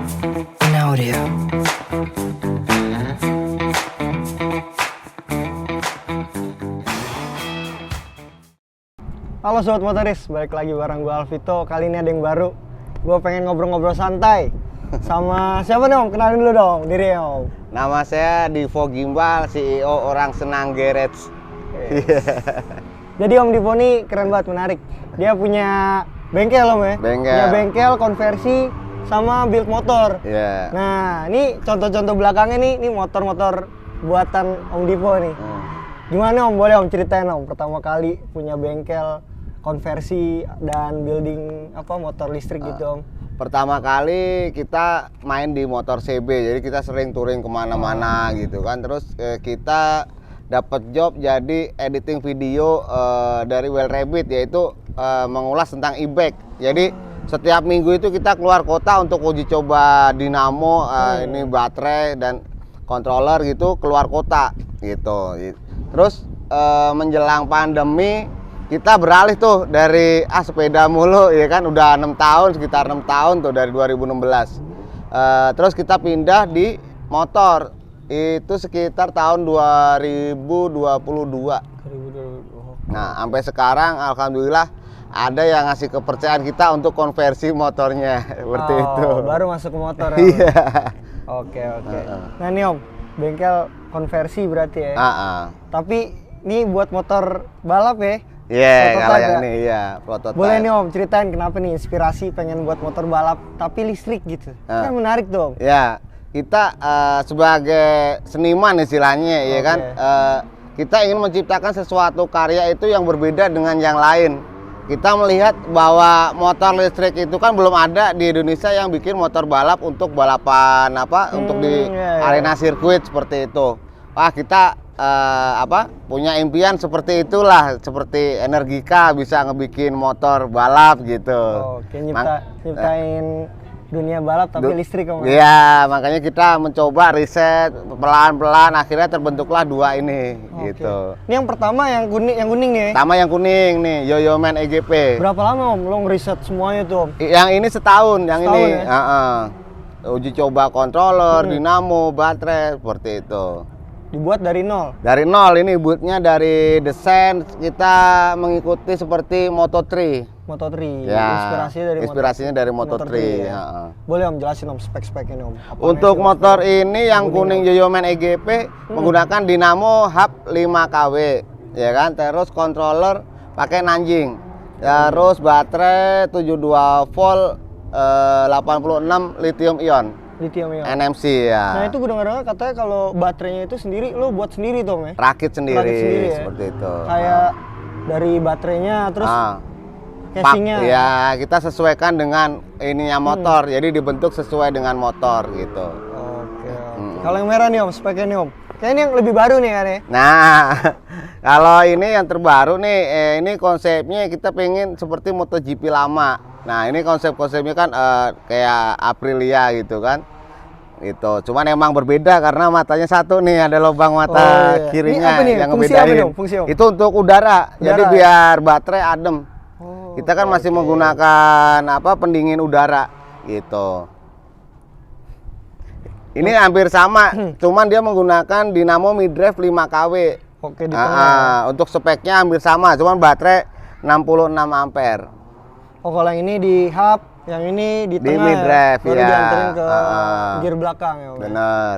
an audio. Halo Sobat Motoris, balik lagi bareng gue Alvito. Kali ini ada yang baru. Gue pengen ngobrol-ngobrol santai sama siapa nih Om? Kenalin dulu dong diri Om. Nama saya Divo Gimbal, CEO Orang Senang Garage. Jadi Om Divo ini keren banget, menarik. Dia punya bengkel Om ya? Bengkel. Punya bengkel, konversi, sama build motor. Iya. Nah, ini contoh-contoh belakangnya nih, ini motor-motor buatan Om Divo nih. Gimana Om? Boleh Om ceritain Om, pertama kali punya bengkel, konversi dan building apa motor listrik gitu Om. Pertama kali kita main di motor CB, jadi kita sering touring kemana-mana gitu kan. Terus kita dapat job jadi editing video dari Well Rabbit, yaitu mengulas tentang e-bike. Jadi setiap minggu itu kita keluar kota untuk uji coba dinamo, ini baterai dan controller gitu, keluar kota gitu. Terus menjelang pandemi kita beralih tuh dari sepeda mulu ya kan, udah 6 tahun, sekitar 6 tahun tuh dari 2016. Terus kita pindah di motor itu sekitar tahun 2022. Nah, sampai sekarang alhamdulillah ada yang ngasih kepercayaan kita untuk konversi motornya seperti itu. Baru masuk ke motor ya. Iya. Oke. Nah nih Om, bengkel konversi berarti ya. Tapi ini buat motor balap ya. Iya, kalau Prototype yang ya? ini iya, prototype. Boleh nih Om, ceritain kenapa nih inspirasi pengen buat motor balap tapi listrik gitu. Kan menarik dong. Ya, kita sebagai seniman istilahnya ya kan, kita ingin menciptakan sesuatu karya itu yang berbeda dengan yang lain. Kita melihat bahwa motor listrik itu kan belum ada di Indonesia yang bikin motor balap untuk balapan untuk di arena sirkuit seperti itu. Wah, kita punya impian seperti itulah, seperti Energica bisa ngebikin motor balap gitu. Oke, nyiptain dunia balap tapi listrik Om. Iya, makanya kita mencoba riset pelan-pelan, akhirnya terbentuklah dua ini gitu. Ini yang pertama yang kuning nih. Pertama yang kuning nih, Yoyoman EGP. Berapa lama Om lo ngeriset semuanya tuh Om? Yang ini setahun, yang Setahun ini. Uji coba controller, dinamo, baterai, seperti itu. Dibuat dari nol? Dari nol, ini bootnya dari desain kita mengikuti seperti Moto3. Moto3, Ya, inspirasinya dari Moto3. Ya. Boleh Om jelasin Om spek-spek ini Om. Untuk motor ini yang kuning Yoyoman EGP menggunakan dinamo hub 5 kW, ya kan. Terus controller pakai Nanjing. Terus baterai 72 volt 86 lithium ion. NMC ya. Nah itu gue dengar katanya kalau baterainya itu sendiri lo buat sendiri Tom ya? Rakit sendiri ya? Seperti itu. Kayak dari baterainya terus casingnya. Ya kita sesuaikan dengan ininya motor, jadi dibentuk sesuai dengan motor gitu. Oke. Kalau yang merah nih Om, speknya nih Om. Kayaknya ini yang lebih baru nih kan ya? Nah, kalau ini yang terbaru nih, ini konsepnya kita pengen seperti MotoGP lama. Nah ini konsepnya kan kayak Aprilia gitu kan. Itu, cuman emang berbeda karena matanya satu nih, ada lubang mata kirinya yang ngebedain. Itu untuk udara, jadi biar baterai adem. Kita kan masih menggunakan pendingin udara gitu. Ini hampir sama, cuman dia menggunakan dinamo mid-drive 5 kW. Oke, di tengah. Untuk speknya hampir sama, cuman baterai 66 ampere. Oh, kalau yang ini di hub, yang ini di tengah mid-drive, baru dianterin ke gear belakang ya. Bener.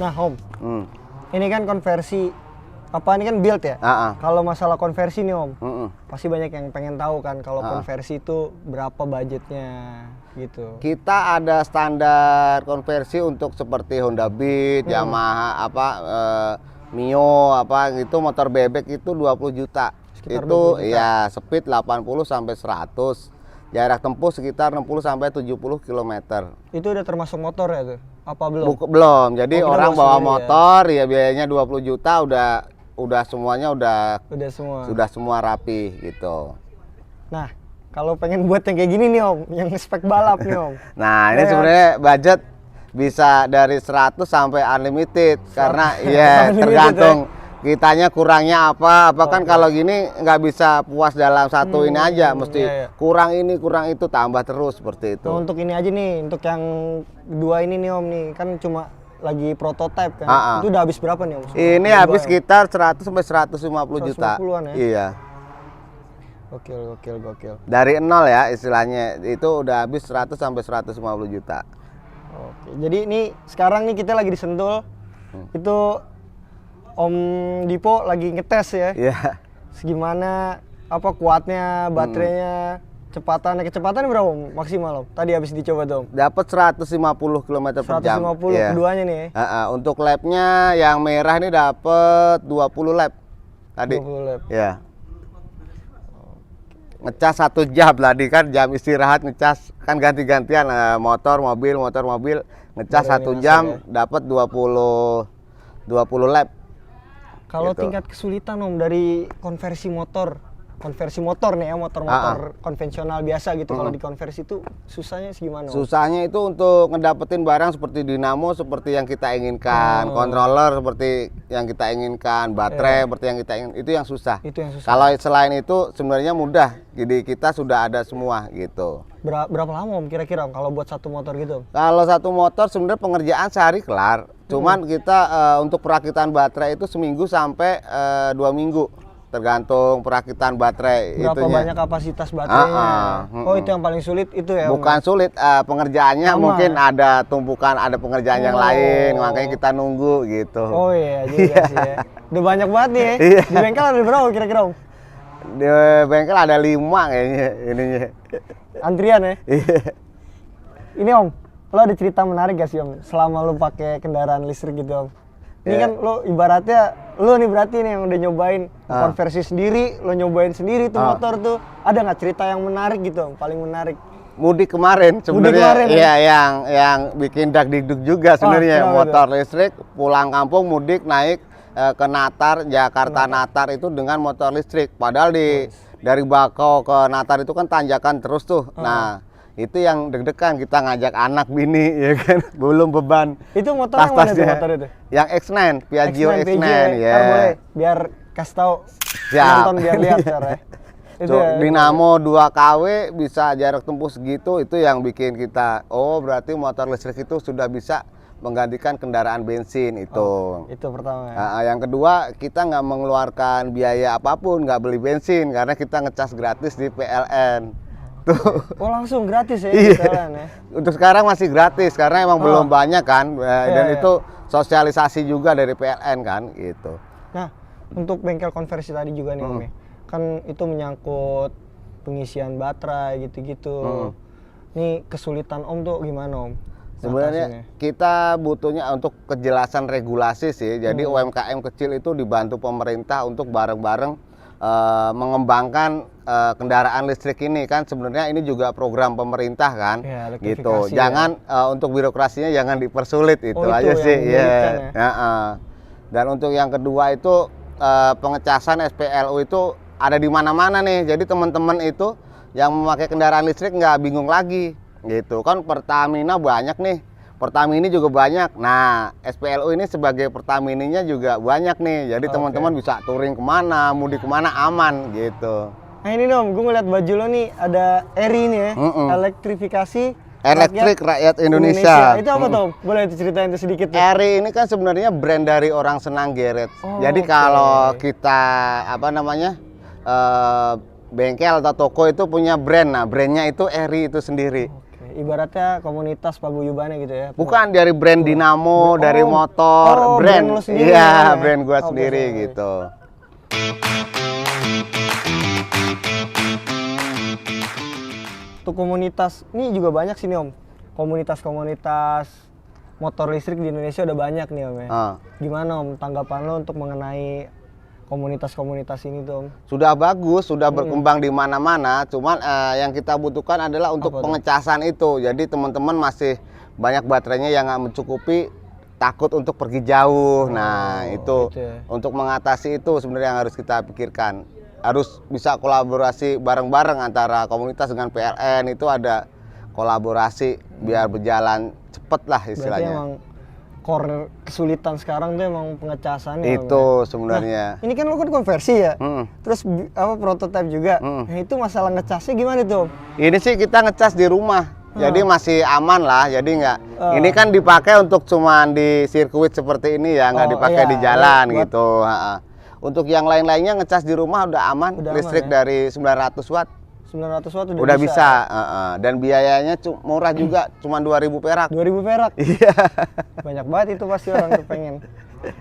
Nah Om, ini kan konversi, ini kan build ya? Kalau masalah konversi nih Om, pasti banyak yang pengen tahu kan kalau konversi itu berapa budgetnya gitu. Kita ada standar konversi untuk seperti Honda Beat, Yamaha, Mio, gitu, motor bebek itu 20 juta. Sekitar itu 20 juta. Ya speed 80 sampai 100. Jarak tempuh sekitar 60 sampai 70 km. Itu udah termasuk motor ya tuh? Apa belum? Belum. Jadi orang bawa motor ya biayanya 20 juta udah semuanya sudah semua rapi gitu. Nah, kalau pengen buat yang kayak gini nih Om, yang spek balap nih Om. Nah, ini sebenarnya budget bisa dari 100 sampai unlimited karena ya Unlimited, tergantung kitanya kurangnya apa kan kalau gini nggak bisa puas dalam satu ini aja, mesti iya. kurang ini kurang itu tambah terus seperti itu. Nah, untuk ini aja nih, untuk yang kedua ini nih Om nih, kan cuma lagi prototype kan. Itu udah habis berapa nih Om? Ini habis sekitar 100 sampai 150 juta. 150-an ya? Iya. Gokil. Dari nol ya istilahnya, itu udah habis 100 sampai 150 juta. Oke, jadi ini sekarang nih kita lagi di Sentul. Itu Om Dipo lagi ngetes ya. Iya. Segimana apa kuatnya baterainya, kecepatannya berapa Om maksimal Om? Tadi habis dicoba tuh Om. Dapat 150 km per jam. 150 Iya. keduanya nih. Untuk labnya yang merah ini dapat 20 lap tadi. 20 lap. Ya. Ngecas 1 jam tadi kan, jam istirahat ngecas kan ganti-gantian, motor mobil ngecas 1 jam dapat 20 lap. Kalau Gitu. tingkat kesulitan Om dari konversi motor nih ya, motor konvensional biasa gitu, kalau dikonversi itu susahnya gimana Om? Susahnya itu untuk ngedapetin barang seperti dinamo seperti yang kita inginkan, controller seperti yang kita inginkan, baterai seperti yang kita inginkan, itu yang susah. Itu yang susah. Kalau selain itu sebenarnya mudah, jadi kita sudah ada semua gitu. Berapa lama Om kira-kira Om kalau buat satu motor gitu? Kalau satu motor sebenarnya pengerjaan sehari kelar. Cuman kita untuk perakitan baterai itu seminggu sampai 2 minggu. Tergantung perakitan baterai. Berapa itunya. banyak kapasitas baterainya? Oh, itu yang paling sulit itu ya Om? Bukan sulit, pengerjaannya mungkin ada tumpukan, ada pengerjaan yang lain, makanya kita nunggu gitu. Oh iya juga sih ya. Udah banyak banget nih ya. Di bengkel ada berapa kira-kira Om? Di bengkel ada 5 kayaknya ininya. Antrian ya? Iya. Ini Om, lo ada cerita menarik gak sih Om selama lo pakai kendaraan listrik gitu Om? Ini kan lo ibaratnya, lo nih berarti nih yang udah nyobain konversi sendiri, lo nyobain sendiri tuh motor tuh. Ada nggak cerita yang menarik gitu Om, paling menarik? Mudik kemarin sebenarnya, iya yang bikin dagdikduk juga sebenarnya motor listrik, pulang kampung mudik naik ke Natar, Jakarta Natar itu dengan motor listrik. Padahal dari Bakau ke Natar itu kan tanjakan terus tuh. Nah, itu yang deg-degan, kita ngajak anak bini ya kan, belum beban. Itu motor yang mana tuh motor itu? Yang X9, Piaggio X9 ya. Boleh, biar kasih tahu penonton biar lihat cara. Itu ya, dinamo 2 kW bisa jarak tempuh segitu, itu yang bikin kita, oh berarti motor listrik itu sudah bisa menggantikan kendaraan bensin itu. Itu pertama ya. Yang kedua, kita nggak mengeluarkan biaya apapun, nggak beli bensin karena kita ngecas gratis di PLN. Tuh. Oh langsung gratis ya? Iya. Ya? Untuk sekarang masih gratis karena emang belum banyak kan, dan itu sosialisasi juga dari PLN kan gitu. Nah, untuk bengkel konversi tadi juga nih Om ya, kan itu menyangkut pengisian baterai gitu-gitu. Nih kesulitan Om tuh gimana Om? Sebenarnya kita butuhnya untuk kejelasan regulasi sih. Jadi UMKM kecil itu dibantu pemerintah untuk bareng-bareng mengembangkan kendaraan listrik ini kan. Sebenarnya ini juga program pemerintah kan, ya, gitu. Ya. Jangan untuk birokrasinya jangan dipersulit, itu aja sih. Ya. Dan untuk yang kedua itu pengecasan SPLU itu ada di mana-mana nih. Jadi teman-teman itu yang memakai kendaraan listrik nggak bingung lagi. Gitu kan, Pertamina banyak nih, Pertamini juga banyak. Nah, SPLU ini sebagai Pertamininya juga banyak nih. Jadi teman-teman bisa touring kemana, mudik kemana aman gitu. Nah ini Om, gue ngeliat baju lo nih ada ERI nih ya, elektrifikasi Elektrik Rakyat Indonesia. Itu apa Tom? Boleh diceritain itu sedikit? ERI ini kan sebenarnya brand dari Orang Senang Garage. Jadi kalau kita bengkel atau toko itu punya brand, nah brandnya itu ERI itu sendiri. Ibaratnya komunitas paguyubannya gitu ya? Bukan dari brand dinamo, dari motor, brand. Iya, brand gua sendiri gitu. Untuk komunitas, ini juga banyak sih nih Om. Komunitas-komunitas motor listrik di Indonesia udah banyak nih Om ya. Gimana Om tanggapan lo untuk mengenai komunitas-komunitas ini tuh Om? Sudah bagus, sudah berkembang di mana-mana. Cuman yang kita butuhkan adalah untuk pengecasan itu. Jadi teman-teman masih banyak baterainya yang nggak mencukupi, takut untuk pergi jauh. Nah itu gitu ya. Untuk mengatasi itu sebenarnya yang harus kita pikirkan. Harus bisa kolaborasi bareng-bareng antara komunitas dengan PLN, itu ada kolaborasi biar berjalan cepat. cepet lah Berarti istilahnya. emang core kesulitan sekarang tuh emang pengecasannya. Itu sebenarnya. Ini kan lo kan konversi ya, Mm. terus apa prototype juga. Mm. Nah, itu masalah ngecasnya gimana tuh? Ini sih kita ngecas di rumah, jadi masih aman lah. Jadi nggak. Ini kan dipakai untuk cuman di sirkuit seperti ini ya, nggak Oh, dipakai iya, di jalan buat- gitu. Ha-ha. Untuk yang lain-lainnya ngecas di rumah udah aman, Udah listrik aman, ya? dari 900 watt 900 watt udah bisa. Ha-ha. Dan biayanya murah juga, cuma 2.000 perak. 2000 perak. Iya, Banyak banget itu pasti orang tuh pengen.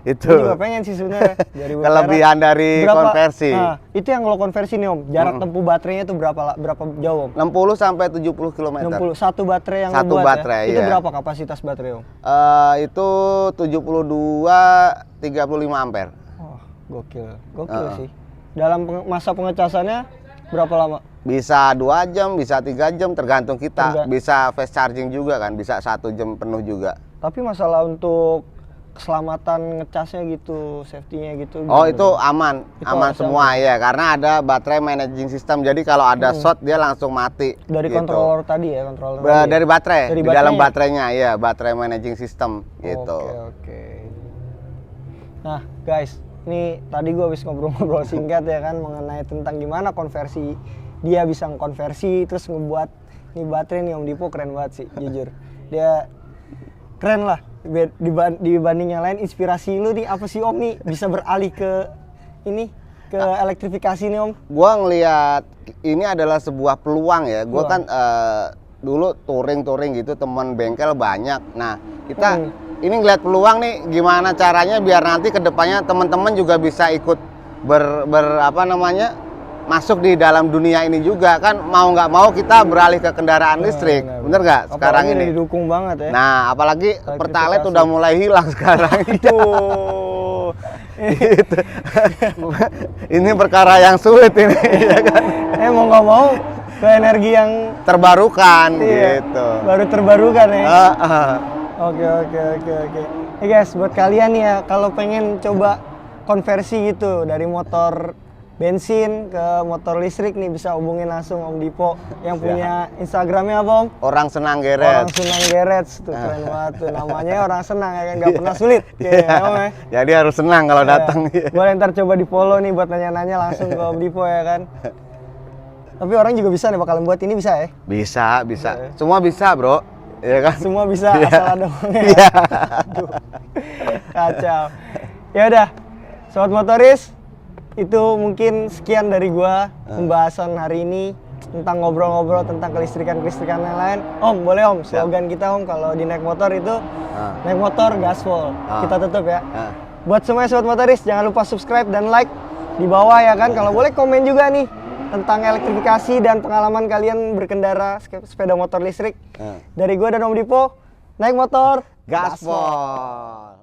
itu Gue juga pengen sih sebenarnya. 2000 kelebihan perak. dari konversi. Nah, itu yang lo konversi nih Om. Jarak tempuh baterainya itu berapa jauh Om? 60 sampai 70 km. 60. Satu baterai yang lo Satu buat baterai, ya? Itu iya. berapa kapasitas baterai Om? Itu 72-35 ampere. Wah, gokil sih. Dalam masa pengecasannya berapa lama? Bisa 2 jam, bisa 3 jam, tergantung kita. Terga- Bisa fast charging juga kan, bisa 1 jam penuh juga. Tapi masalah untuk keselamatan ngecasnya gitu, safety-nya gitu. Oh gimana itu tuh? aman, Itu aman harus semua ya, karena ada baterai managing system. Jadi kalau ada short dia langsung mati. Dari gitu. controller tadi ya, controller tadi ya? Dari baterai, Dari di dalam baterainya? baterainya, ya baterai managing system gitu. Oke. Nah, guys, ini tadi gua habis ngobrol-ngobrol singkat ya kan mengenai tentang gimana konversi. Dia bisa konversi terus ngebuat nih baterai nih Om Dipo keren banget sih, jujur. Dia keren lah dibanding yang lain. Inspirasi lu nih apa sih Om nih bisa beralih ke ini ke elektrifikasi nih Om? Gua ngelihat ini adalah sebuah peluang ya. Gua kan dulu touring gitu, teman bengkel banyak. Nah, kita ini ngelihat peluang nih, gimana caranya biar nanti kedepannya teman-teman juga bisa ikut apa namanya masuk di dalam dunia ini juga kan, mau nggak mau kita beralih ke kendaraan listrik, bener nggak sekarang Apalagi ini? didukung banget ya. Nah, apalagi Pertalite Elektrifikasi. udah mulai hilang sekarang. Aduh. Gitu. Ini perkara yang sulit ini, ya kan? Mau nggak mau ke energi yang Terbarukan iya, gitu. baru terbarukan ya. Heeh. Oke. Guys, buat kalian nih ya, kalau pengen coba konversi gitu dari motor bensin ke motor listrik nih, bisa hubungin langsung Om Dipo yang punya Instagramnya apa Om? Orang senang Orang geret. Senang Garage tuh keren banget tuh, namanya orang senang ya kan, nggak pernah sulit ya Om ya. Jadi harus senang kalau datang. Boleh ntar coba di follow nih buat nanya-nanya langsung ke Om Dipo ya kan. Tapi orang juga bisa nih bakalan buat ini bisa ya? Bisa. Semua bisa, Bro. Ya kan? Semua bisa Iya. asal ada uangnya. Iya. Aduh, kacau. Ya udah, sobat motoris, itu mungkin sekian dari gua pembahasan hari ini tentang ngobrol-ngobrol tentang kelistrikan-kelistrikan yang lain. Om, boleh Om, slogan kita Om kalau di naik motor itu naik motor gaspol. Kita tutup ya. Buat semuanya sobat motoris, jangan lupa subscribe dan like di bawah ya kan. Kalau boleh komen juga nih tentang elektrifikasi dan pengalaman kalian berkendara sepeda motor listrik. Dari gua dan Om Dipo, naik motor Gaspol.